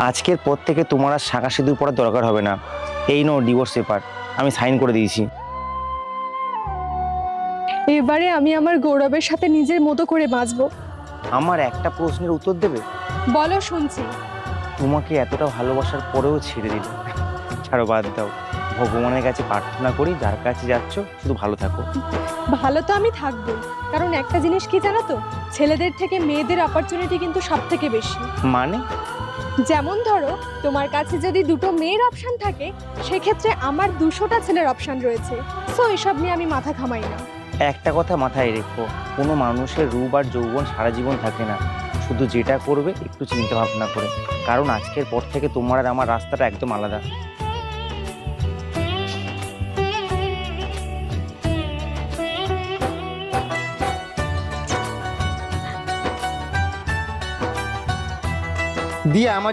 আজকের পর থেকে তোমার আর শাঁখা সিঁদুর পড়ার দরকার হবে না। এই নো ডিভোর্স পেপার, আমি সাইন করে দিয়েছি। এবারে আমি আমার গৌরবের সাথে নিজের মতো করে বাঁচবো। আমার একটা প্রশ্নের উত্তর দেবে? বলো, শুনছি। তোমাকে এতটা ভালোবাসার পরেও ছেড়ে দিল। ছাড়ো, বাদ দাও। ভগবানের কাছে প্রার্থনা করি, যার কাছে যাচ্ছ শুধু ভালো থাকো। ভালো তো আমি থাকবো, কারণ একটা জিনিস কি জানো তো, ছেলেদের থেকে মেয়েদের অপরচুনিটি কিন্তু সব থেকে বেশি। মানে? যেমন ধরো, তোমার কাছে যদি দুটো মেয়ের অপশন থাকে, সেক্ষেত্রে আমার 200টা ছেলের অপশন রয়েছে। সো এসব নিয়ে আমি মাথা ঘামাই না। একটা কথা মাথায় রেখো, কোনো মানুষের রূপ আর যৌবন সারা জীবন থাকে না। শুধু যেটা করবে একটু চিন্তা ভাবনা করে, কারণ আজকের পর থেকে তোমার আর আমার রাস্তাটা একদম আলাদা। দিয়া আমার